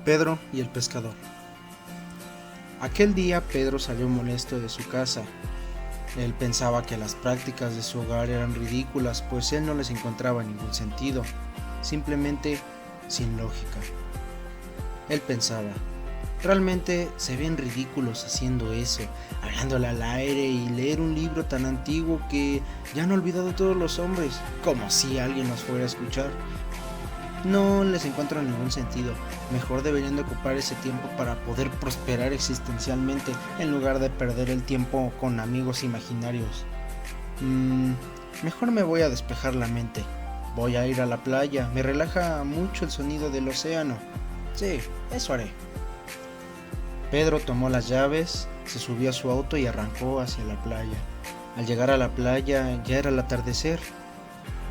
Pedro y el pescador. Aquel día Pedro salió molesto de su casa. Él pensaba que las prácticas de su hogar eran ridículas, pues él no les encontraba ningún sentido, simplemente sin lógica. Él pensaba, realmente se ven ridículos haciendo eso, hablándole al aire y leer un libro tan antiguo que ya han olvidado todos los hombres, como si alguien nos fuera a escuchar. No les encuentro ningún sentido. Mejor deberían de ocupar ese tiempo para poder prosperar existencialmente en lugar de perder el tiempo con amigos imaginarios. Mejor me voy a despejar la mente. Voy a ir a la playa. Me relaja mucho el sonido del océano. Sí, eso haré. Pedro tomó las llaves, se subió a su auto y arrancó hacia la playa. Al llegar a la playa ya era el atardecer.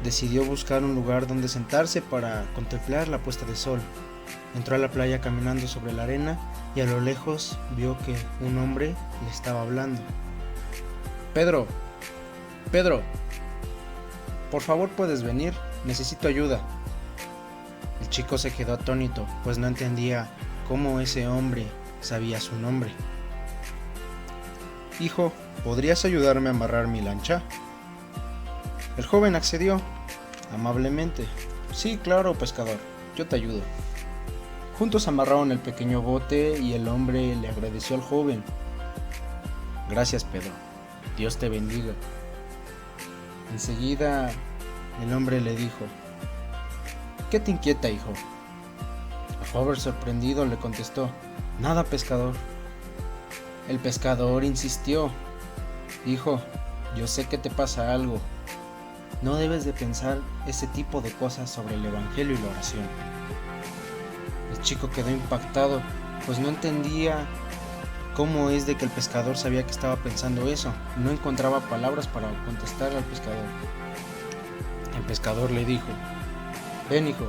Decidió buscar un lugar donde sentarse para contemplar la puesta de sol. Entró a la playa caminando sobre la arena y a lo lejos vio que un hombre le estaba hablando. Pedro, Pedro, por favor puedes venir, necesito ayuda. El chico se quedó atónito, pues no entendía cómo ese hombre sabía su nombre. Hijo, ¿podrías ayudarme a amarrar mi lancha? El joven accedió amablemente. Sí, claro, pescador, yo te ayudo. Juntos amarraron el pequeño bote y el hombre le agradeció al joven. Gracias, Pedro. Dios te bendiga. Enseguida, el hombre le dijo, ¿qué te inquieta, hijo? El joven sorprendido le contestó, nada, pescador. El pescador insistió, hijo, yo sé que te pasa algo. No debes de pensar ese tipo de cosas sobre el evangelio y la oración. El chico quedó impactado, pues no entendía cómo es de que el pescador sabía que estaba pensando eso. No encontraba palabras para contestar al pescador. El pescador le dijo, ven, hijo,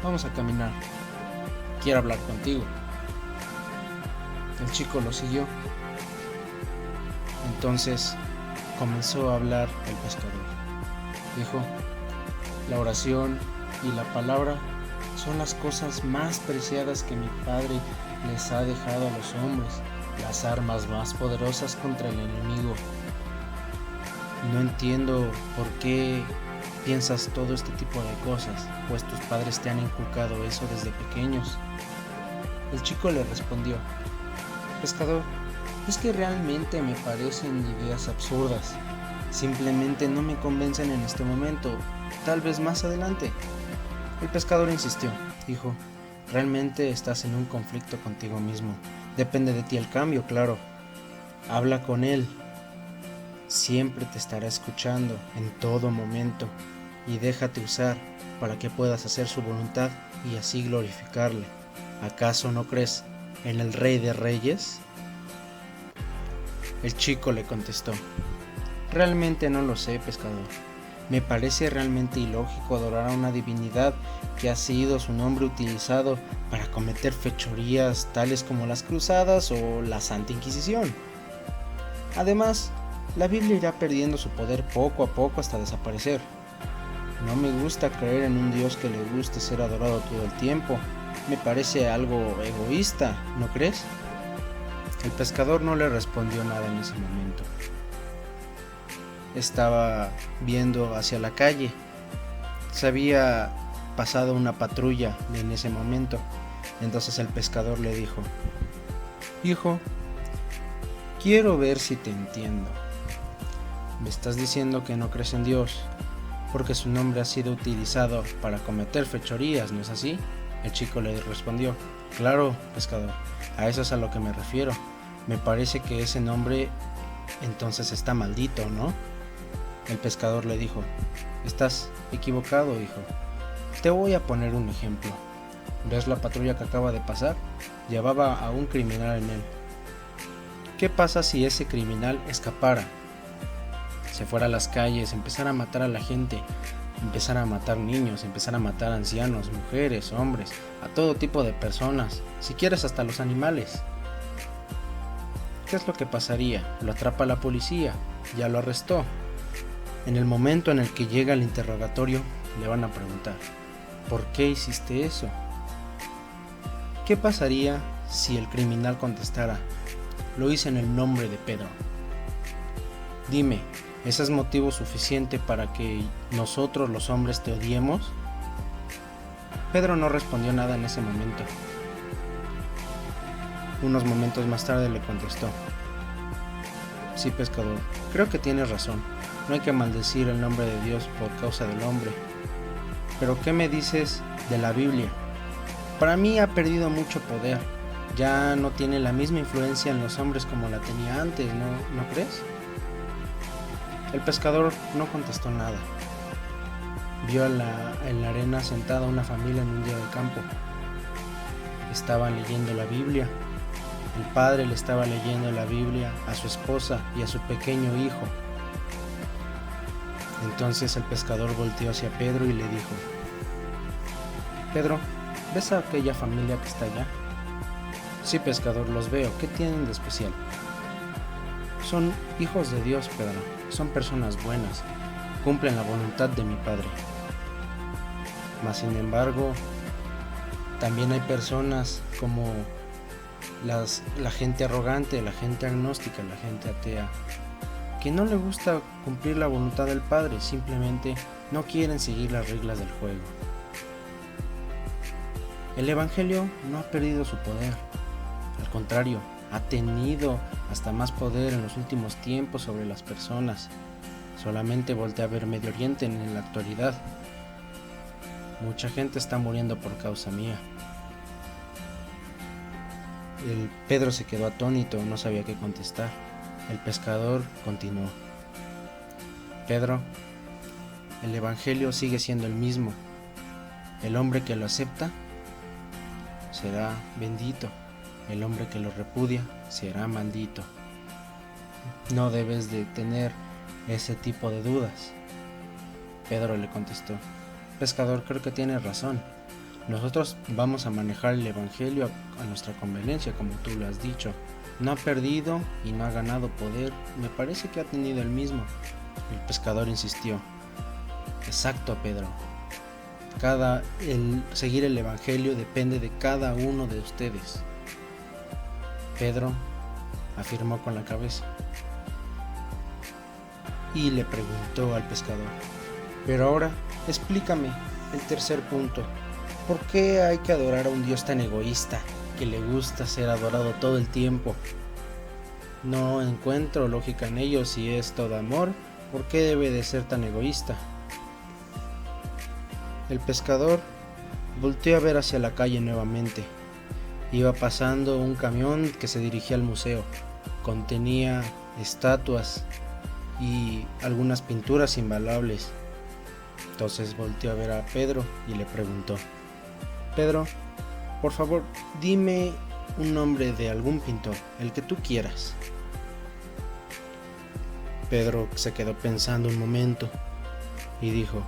vamos a caminar. Quiero hablar contigo. El chico lo siguió. Entonces comenzó a hablar el pescador. Dijo, la oración y la palabra son las cosas más preciadas que mi Padre les ha dejado a los hombres, las armas más poderosas contra el enemigo. No entiendo por qué piensas todo este tipo de cosas, pues tus padres te han inculcado eso desde pequeños. El chico le respondió, pescador, es que realmente me parecen ideas absurdas. Simplemente no me convencen en este momento, tal vez más adelante. El pescador insistió, dijo, realmente estás en un conflicto contigo mismo. Depende de ti el cambio, claro. Habla con él. Siempre te estará escuchando en todo momento y déjate usar para que puedas hacer su voluntad y así glorificarle. ¿Acaso no crees en el Rey de Reyes? El chico le contestó, realmente no lo sé, pescador. Me parece realmente ilógico adorar a una divinidad que ha sido su nombre utilizado para cometer fechorías tales como las cruzadas o la Santa Inquisición. Además, la Biblia irá perdiendo su poder poco a poco hasta desaparecer. No me gusta creer en un Dios que le guste ser adorado todo el tiempo. Me parece algo egoísta, ¿no crees? El pescador no le respondió nada en ese momento. Estaba viendo hacia la calle. Se había pasado una patrulla en ese momento. Entonces el pescador le dijo, hijo, quiero ver si te entiendo. Me estás diciendo que no crees en Dios porque su nombre ha sido utilizado para cometer fechorías, ¿no es así? El chico le respondió, claro, pescador, a eso es a lo que me refiero. Me parece que ese nombre entonces está maldito, ¿no? El pescador le dijo, estás equivocado, hijo. Te voy a poner un ejemplo. ¿Ves la patrulla que acaba de pasar? Llevaba a un criminal en él. ¿Qué pasa si ese criminal escapara? Se fuera a las calles, empezara a matar a la gente, empezara a matar niños, empezara a matar ancianos, mujeres, hombres, a todo tipo de personas, si quieres hasta los animales. ¿Qué es lo que pasaría? Lo atrapa la policía, ya lo arrestó. En el momento en el que llega el interrogatorio, le van a preguntar, ¿por qué hiciste eso? ¿Qué pasaría si el criminal contestara: lo hice en el nombre de Pedro? Dime, ¿ese es motivo suficiente para que nosotros los hombres te odiemos? Pedro no respondió nada en ese momento. Unos momentos más tarde le contestó: sí, pescador, creo que tienes razón. No hay que maldecir el nombre de Dios por causa del hombre. Pero ¿qué me dices de la Biblia? Para mí ha perdido mucho poder. Ya no tiene la misma influencia en los hombres como la tenía antes, ¿no crees? El pescador no contestó nada. Vio en la arena sentada una familia en un día de campo. Estaban leyendo la Biblia. El padre le estaba leyendo la Biblia a su esposa y a su pequeño hijo. Entonces el pescador volteó hacia Pedro y le dijo: Pedro, ¿ves a aquella familia que está allá? Sí, pescador, los veo. ¿Qué tienen de especial? Son hijos de Dios, Pedro. Son personas buenas. Cumplen la voluntad de mi Padre. Mas, sin embargo, también hay personas como la gente arrogante, la gente agnóstica, la gente atea, que no le gusta cumplir la voluntad del Padre, simplemente no quieren seguir las reglas del juego. El Evangelio no ha perdido su poder, al contrario, ha tenido hasta más poder en los últimos tiempos sobre las personas. Solamente voltea a ver Medio Oriente en la actualidad. Mucha gente está muriendo por causa mía. El Pedro se quedó atónito, no sabía qué contestar. El pescador continuó: Pedro, el Evangelio sigue siendo el mismo. El hombre que lo acepta será bendito. El hombre que lo repudia será maldito. No debes de tener ese tipo de dudas. Pedro le contestó: pescador, creo que tienes razón. Nosotros vamos a manejar el Evangelio a nuestra conveniencia, como tú lo has dicho. No ha perdido y no ha ganado poder. Me parece que ha tenido el mismo. El pescador insistió: exacto, Pedro. Seguir el Evangelio depende de cada uno de ustedes. Pedro afirmó con la cabeza y le preguntó al pescador: pero ahora explícame el tercer punto. ¿Por qué hay que adorar a un Dios tan egoísta, que le gusta ser adorado todo el tiempo? No encuentro lógica en ello. Si es todo amor, ¿por qué debe de ser tan egoísta? El pescador volteó a ver hacia la calle nuevamente. Iba pasando un camión que se dirigía al museo. Contenía estatuas y algunas pinturas invaluables. Entonces volteó a ver a Pedro y le preguntó: Pedro, por favor, dime un nombre de algún pintor, el que tú quieras. Pedro se quedó pensando un momento y dijo: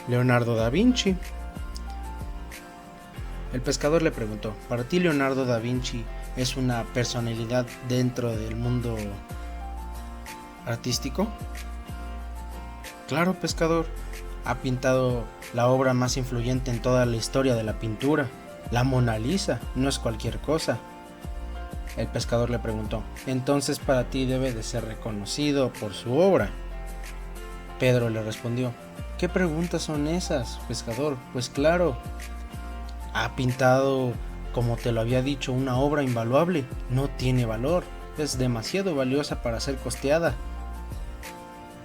Leonardo da Vinci. El pescador le preguntó: ¿para ti Leonardo da Vinci es una personalidad dentro del mundo artístico? Claro, pescador. Ha pintado la obra más influyente en toda la historia de la pintura. La Mona Lisa no es cualquier cosa. El pescador le preguntó: entonces para ti debe de ser reconocido por su obra. Pedro le respondió: ¿qué preguntas son esas, pescador? Pues claro, ha pintado, como te lo había dicho, una obra invaluable. No tiene valor, es demasiado valiosa para ser costeada.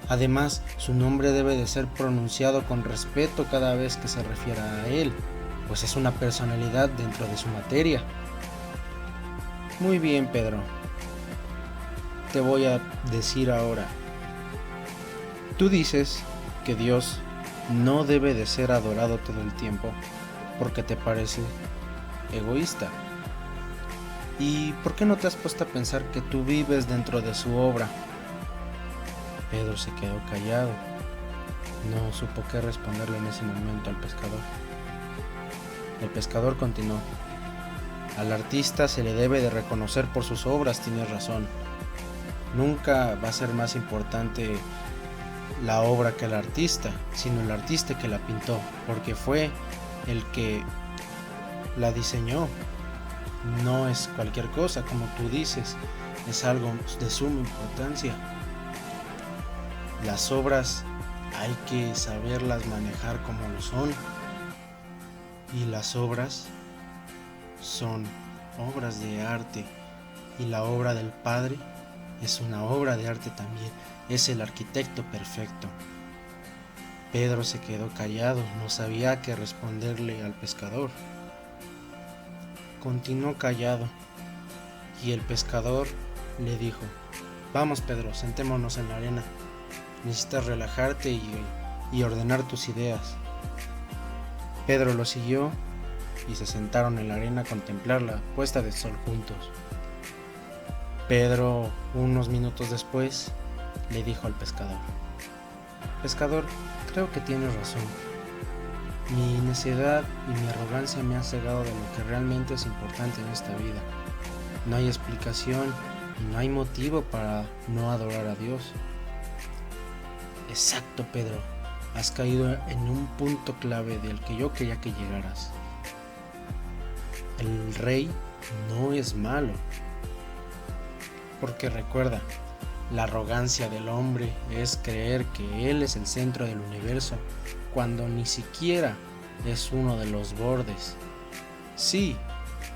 Además, su nombre debe de ser pronunciado con respeto cada vez que se refiera a él, pues es una personalidad dentro de su materia. Muy bien, Pedro. Te voy a decir ahora. Tú dices que Dios no debe de ser adorado todo el tiempo porque te parece egoísta. ¿Y por qué no te has puesto a pensar que tú vives dentro de su obra? Pedro se quedó callado. No supo qué responderle en ese momento al pescador. El pescador continuó: al artista se le debe de reconocer por sus obras, tienes razón. Nunca va a ser más importante la obra que el artista, sino el artista que la pintó, porque fue el que la diseñó. no es cualquier cosa, como tú dices, es algo de suma importancia. Las obras hay que saberlas manejar como lo son, y las obras son obras de arte, y la obra del Padre es una obra de arte también, es el arquitecto perfecto. Pedro se quedó callado, no sabía qué responderle al pescador. Continuó callado, y el pescador le dijo: vamos, Pedro, sentémonos en la arena. Necesitas relajarte y ordenar tus ideas. Pedro lo siguió y se sentaron en la arena a contemplar la puesta de sol juntos. Pedro, unos minutos después, le dijo al pescador: pescador, creo que tienes razón. Mi necedad y mi arrogancia me han cegado de lo que realmente es importante en esta vida. No hay explicación y no hay motivo para no adorar a Dios. Exacto, Pedro, has caído en un punto clave del que yo quería que llegaras. El rey no es malo, porque recuerda, la arrogancia del hombre es creer que él es el centro del universo, cuando ni siquiera es uno de los bordes. Sí,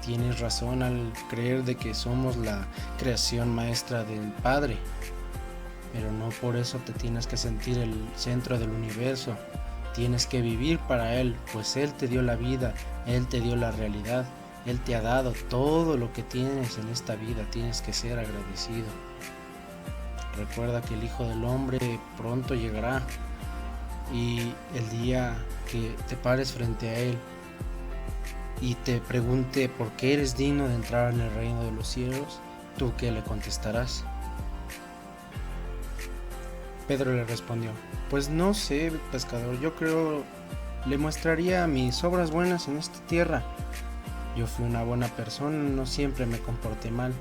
tienes razón al creer de que somos la creación maestra del Padre, pero no por eso te tienes que sentir el centro del universo. Tienes que vivir para Él, pues Él te dio la vida, Él te dio la realidad, Él te ha dado todo lo que tienes en esta vida. Tienes que ser agradecido. Recuerda que el Hijo del Hombre pronto llegará, y el día que te pares frente a Él y te pregunte por qué eres digno de entrar en el reino de los cielos, ¿tú qué le contestarás? Pedro le respondió: pues no sé, pescador, yo creo le mostraría mis obras buenas en esta tierra. Yo fui una buena persona, no siempre me comporté mal.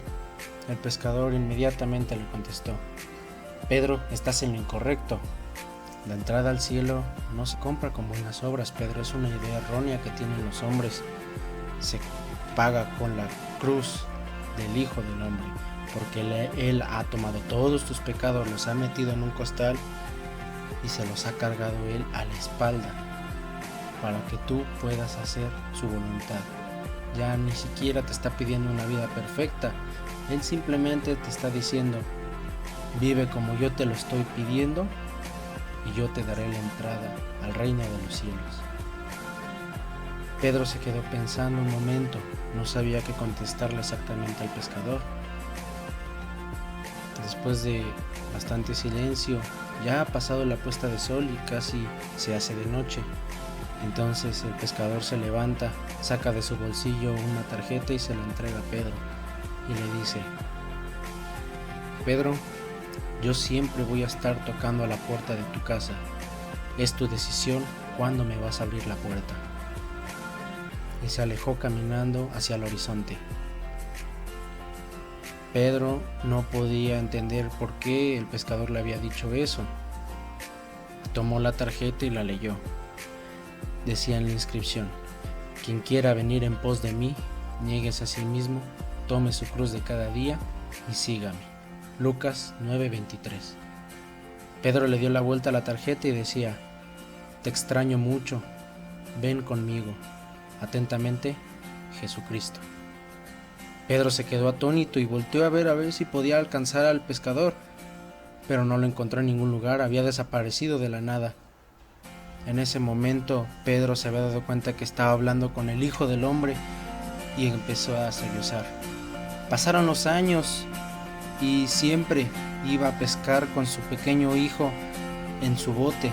El pescador inmediatamente le contestó: Pedro, estás en lo incorrecto. La entrada al cielo no se compra con buenas obras, Pedro, es una idea errónea que tienen los hombres. Se paga con la cruz del Hijo del Hombre, porque Él ha tomado todos tus pecados, los ha metido en un costal y se los ha cargado Él a la espalda, para que tú puedas hacer su voluntad. Ya ni siquiera te está pidiendo una vida perfecta, Él simplemente te está diciendo: vive como yo te lo estoy pidiendo y yo te daré la entrada al reino de los cielos. Pedro se quedó pensando un momento, no sabía qué contestarle exactamente al pescador. Después de bastante silencio, ya ha pasado la puesta de sol y casi se hace de noche. Entonces el pescador se levanta, saca de su bolsillo una tarjeta y se la entrega a Pedro y le dice: Pedro, yo siempre voy a estar tocando a la puerta de tu casa. Es tu decisión cuándo me vas a abrir la puerta. Y se alejó caminando hacia el horizonte. Pedro no podía entender por qué el pescador le había dicho eso. Tomó la tarjeta y la leyó. Decía en la inscripción: quien quiera venir en pos de mí, niéguese a sí mismo, tome su cruz de cada día y sígame. Lucas 9:23. Pedro le dio la vuelta a la tarjeta y decía: te extraño mucho, ven conmigo. Atentamente, Jesucristo. Pedro se quedó atónito y volteó a ver si podía alcanzar al pescador, pero no lo encontró en ningún lugar, había desaparecido de la nada. En ese momento, Pedro se había dado cuenta que estaba hablando con el Hijo del Hombre y empezó a sollozar. Pasaron los años y siempre iba a pescar con su pequeño hijo en su bote,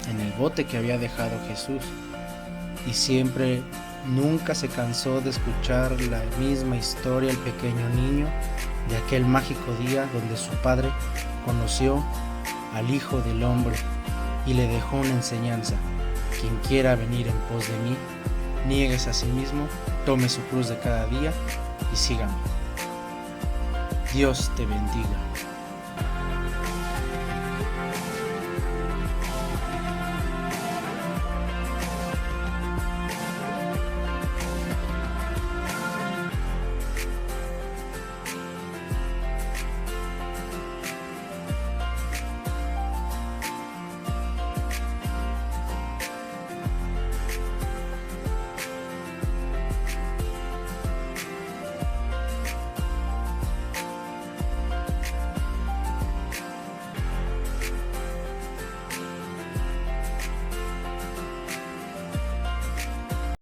en el bote que había dejado Jesús, y siempre nunca se cansó de escuchar la misma historia el pequeño niño de aquel mágico día donde su padre conoció al Hijo del Hombre y le dejó una enseñanza: quien quiera venir en pos de mí, niéguese a sí mismo, tome su cruz de cada día y sígame. Dios te bendiga.